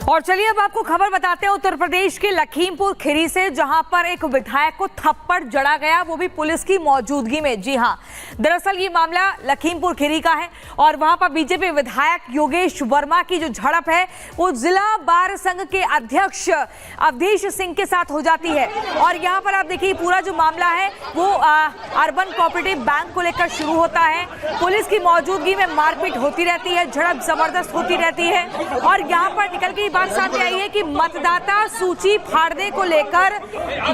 और चलिए अब आपको खबर बताते हैं उत्तर प्रदेश के लखीमपुर खीरी से, जहां पर एक विधायक को थप्पड़ जड़ा गया, वो भी पुलिस की मौजूदगी में। जी हां, दरअसल ये मामला लखीमपुर खीरी का है और वहां पर बीजेपी विधायक योगेश वर्मा की जो झड़प है वो जिला बार संघ के अध्यक्ष अवधेश सिंह के साथ हो जाती है। और यहाँ पर आप देखिए पूरा जो मामला है वो अर्बन कोऑपरेटिव बैंक को लेकर शुरू होता है। पुलिस की मौजूदगी में मारपीट होती रहती है, झड़प जबरदस्त होती रहती है और यहाँ पर निकल के बात सामने आई है कि मतदाता सूची फाड़ने को लेकर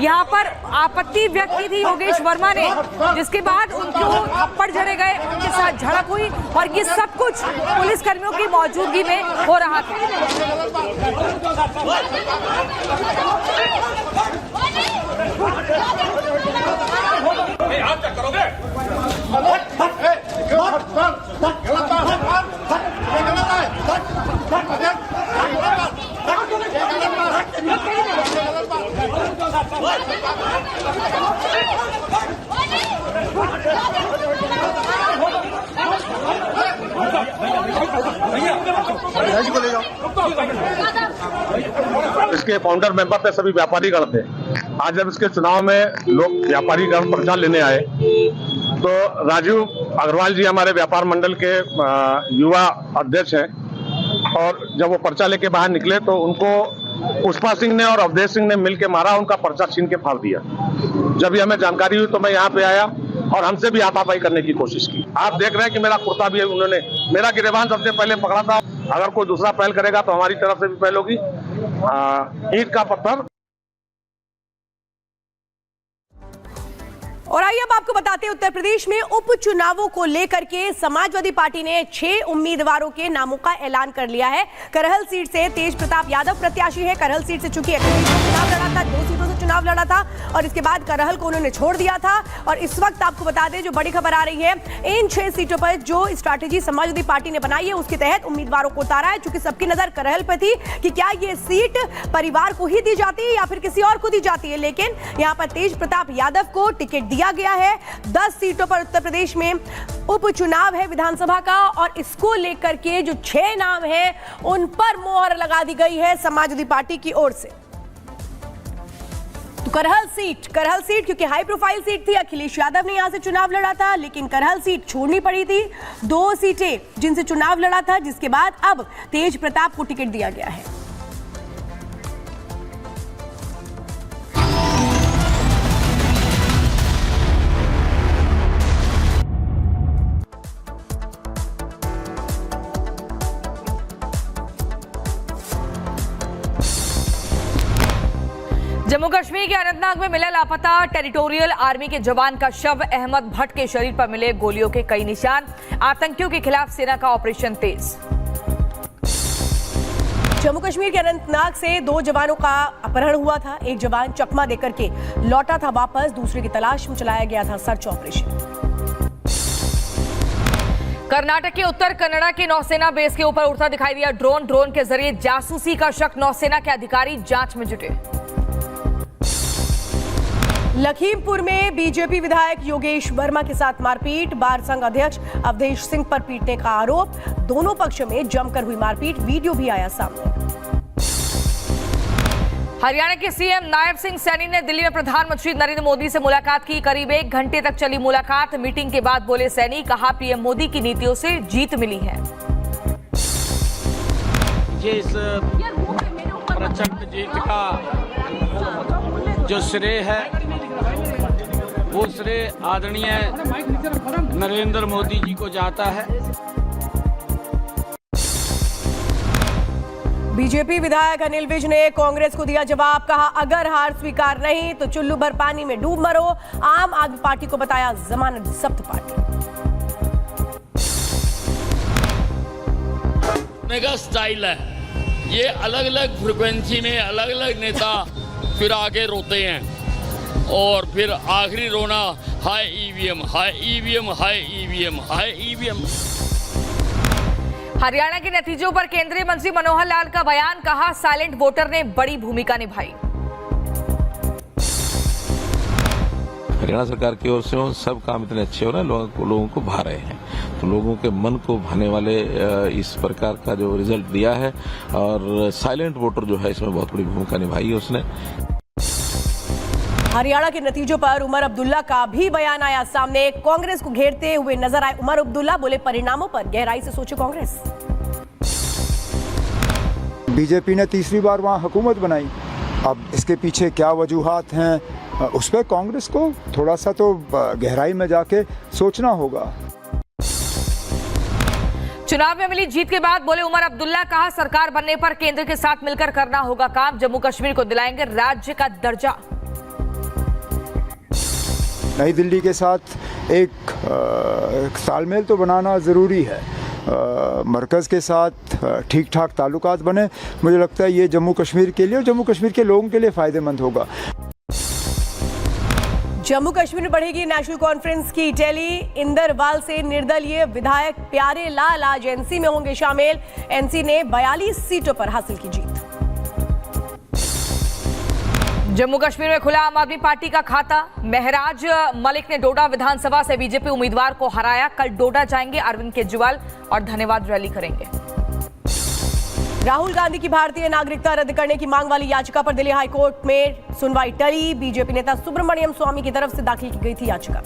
यहाँ पर आपत्ति व्यक्त की थी योगेश वर्मा ने, जिसके बाद उनको थप्पड़ जड़े गए, उनके साथ झड़प हुई और ये सब कुछ पुलिस कर्मियों की मौजूदगी में हो रहा था। इसके फाउंडर मेंबर थे सभी व्यापारी गण थे। आज जब इसके चुनाव में लोग व्यापारी गण प्रचार लेने आए तो राजीव अग्रवाल जी हमारे व्यापार मंडल के युवा अध्यक्ष हैं और जब वो पर्चा लेके बाहर निकले तो उनको पुष्पा सिंह ने और अवधेश सिंह ने मिलकर मारा, उनका पर्चा छीन के फाड़ दिया। जब ये हमें जानकारी हुई तो मैं यहाँ पे आया और हमसे भी हाथापाई करने की कोशिश की। आप देख रहे हैं कि मेरा कुर्ता भी उन्होंने, मेरा गिरेबान सबसे पहले पकड़ा था। अगर कोई दूसरा पहल करेगा तो हमारी तरफ से भी पहल होगी। ईंट का पत्थर। और आइए अब आपको बताते हैं उत्तर प्रदेश में उपचुनावों को लेकर के समाजवादी पार्टी ने 6 उम्मीदवारों के नामों का ऐलान कर लिया है। करहल सीट से तेज प्रताप यादव प्रत्याशी है। करहल सीट से चूंकि चुनाव लड़ा था, 2 सीटों से चुनाव लड़ा था और इसके बाद करहल को उन्होंने छोड़ दिया था। और इस वक्त आपको बता दें जो बड़ी खबर आ रही है, इन 6 सीटों पर जो स्ट्रैटेजी समाजवादी पार्टी ने बनाई है उसके तहत उम्मीदवारों को उतारा है। चूंकि सबकी नजर करहल पर थी कि क्या ये सीट परिवार को ही दी जाती है या फिर किसी और को दी जाती है, लेकिन यहाँ पर तेज प्रताप यादव को टिकट दिया गया है। 10 सीटों पर उत्तर प्रदेश में उपचुनाव है विधानसभा का और इसको लेकर के जो 6 नाम हैं उन पर मोहर लगा दी गई है समाजवादी पार्टी की ओर से। तो करहल सीट क्योंकि हाई प्रोफाइल सीट थी, अखिलेश यादव ने यहां से चुनाव लड़ा था, लेकिन करहल सीट छोड़नी पड़ी थी। 2 सीटें जिनसे चुनाव लड़ा था, जिसके बाद अब तेज प्रताप को टिकट दिया गया है। जम्मू कश्मीर के अनंतनाग में मिला लापता टेरिटोरियल आर्मी के जवान का शव। अहमद भट्ट के शरीर पर मिले गोलियों के कई निशान। आतंकियों के खिलाफ सेना का ऑपरेशन तेज। जम्मू कश्मीर के अनंतनाग से 2 जवानों का अपहरण हुआ था। एक जवान चकमा देकर के लौटा था वापस, दूसरे की तलाश में चलाया गया था सर्च ऑपरेशन। कर्नाटक के उत्तर कन्नड़ा के नौसेना बेस के ऊपर उड़ता दिखाई दिया ड्रोन के जरिए जासूसी का शक। नौसेना के अधिकारी जांच में जुटे। लखीमपुर में बीजेपी विधायक योगेश वर्मा के साथ मारपीट। बार संघ अध्यक्ष अवधेश सिंह पर पीटने का आरोप। दोनों पक्षों में जमकर हुई मारपीट, वीडियो भी आया सामने। हरियाणा के सीएम नायब सिंह सैनी ने दिल्ली में प्रधानमंत्री नरेंद्र मोदी से मुलाकात की। करीब 1 घंटे तक चली मुलाकात। मीटिंग के बाद बोले सैनी, कहा पीएम मोदी की नीतियों से जीत मिली है। ये इस प्रचंड जीत का जो श्रेय है वो श्रेय आदरणीय नरेंद्र मोदी जी को जाता है। बीजेपी विधायक अनिल विज ने कांग्रेस को दिया जवाब। कहा अगर हार स्वीकार नहीं तो चुल्लू भर पानी में डूब मरो। आम आदमी पार्टी को बताया जमानत जब्त पार्टी। का स्टाइल है ये, अलग अलग फ्रिक्वेंसी में अलग अलग नेता फिर आगे रोते हैं और फिर आखिरी रोना हाय ईवीएम, हाय ईवीएम, हाय ईवीएम, हाय ईवीएम। हरियाणा के नतीजों पर केंद्रीय मंत्री मनोहर लाल का बयान। कहा साइलेंट वोटर ने बड़ी भूमिका निभाई। हरियाणा सरकार की ओर से हो, सब काम इतने अच्छे हो रहे हैं, लोगों को भा रहे हैं। तो लोगों के मन को भाने वाले इस प्रकार का जो रिजल्ट दिया है, और साइलेंट वोटर जो है इसमें बहुत बड़ी भूमिका निभाई है उसने। हरियाणा के नतीजों पर उमर अब्दुल्ला का भी बयान आया सामने। कांग्रेस को घेरते हुए नजर आए उमर अब्दुल्ला, बोले परिणामों पर गहराई से सोचे कांग्रेस। बीजेपी ने तीसरी बार वहां हुकूमत बनाई, अब इसके पीछे क्या वजूहात हैं उस पर कांग्रेस को थोड़ा सा तो गहराई में जाके सोचना होगा। चुनाव में मिली जीत के बाद बोले उमर अब्दुल्ला, कहा सरकार बनने पर केंद्र के साथ मिलकर करना होगा काम, जम्मू कश्मीर को दिलाएंगे राज्य का दर्जा। नई दिल्ली के साथ एक तालमेल तो बनाना ज़रूरी है, मरकज़ के साथ ठीक ठाक ताल्लुकात बने। मुझे लगता है ये जम्मू कश्मीर के लिए और जम्मू कश्मीर के लोगों के लिए फ़ायदेमंद होगा। जम्मू कश्मीर में बढ़ेगी नेशनल कॉन्फ्रेंस की टैली। इंदरवाल से निर्दलीय विधायक प्यारे लाल आज एनसी में होंगे शामिल। एनसी ने 42 सीटों पर हासिल की जीत। जम्मू कश्मीर में खुला आम आदमी पार्टी का खाता। महराज मलिक ने डोडा विधानसभा से बीजेपी उम्मीदवार को हराया। कल डोडा जाएंगे अरविंद केजरीवाल और धन्यवाद रैली करेंगे। राहुल गांधी की भारतीय नागरिकता रद्द करने की मांग वाली याचिका पर दिल्ली हाईकोर्ट में सुनवाई टली। बीजेपी नेता सुब्रमण्यम स्वामी की तरफ से दाखिल की गई थी याचिका।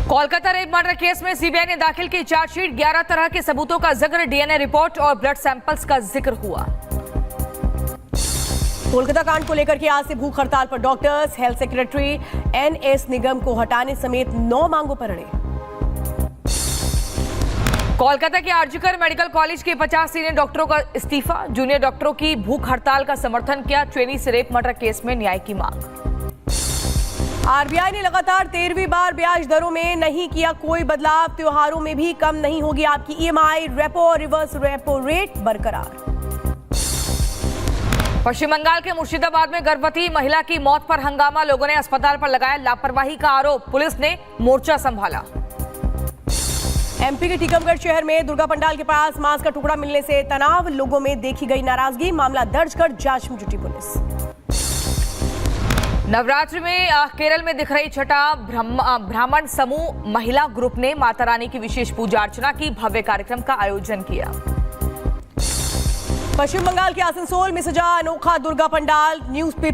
कोलकाता रेप मर्डर केस में सीबीआई ने दाखिल की चार्जशीट। 11 तरह के सबूतों का जिक्र, डीएनए रिपोर्ट और ब्लड सैंपल्स का जिक्र हुआ। कोलकाता कांड को लेकर के आज से भूख हड़ताल पर डॉक्टर्स। हेल्थ सेक्रेटरी एनएस निगम को हटाने समेत 9 मांगों पर अड़े। कोलकाता के आरजीकर मेडिकल कॉलेज के 50 सीनियर डॉक्टरों का इस्तीफा। जूनियर डॉक्टरों की भूख हड़ताल का समर्थन किया। ट्रेनी से रेप मर्डर केस में न्याय की मांग। आरबीआई ने लगातार 13वीं बार ब्याज दरों में नहीं किया कोई बदलाव। त्योहारों में भी कम नहीं होगी आपकी ईएमआई। रेपो और रिवर्स रेपो रेट बरकरार। पश्चिम बंगाल के मुर्शिदाबाद में गर्भवती महिला की मौत पर हंगामा। लोगों ने अस्पताल पर लगाया लापरवाही का आरोप। पुलिस ने मोर्चा संभाला। एमपी के टीकमगढ़ शहर में दुर्गा पंडाल के पास मांस का टुकड़ा मिलने से तनाव। लोगों में देखी गई नाराजगी। मामला दर्ज कर जांच में जुटी पुलिस। नवरात्रि में केरल में दिख रही छठा ब्राह्मण समूह महिला ग्रुप ने माता रानी की विशेष पूजा अर्चना की। भव्य कार्यक्रम का आयोजन किया। पश्चिम बंगाल के आसनसोल में सजा अनोखा दुर्गा पंडाल। न्यूज़पेपर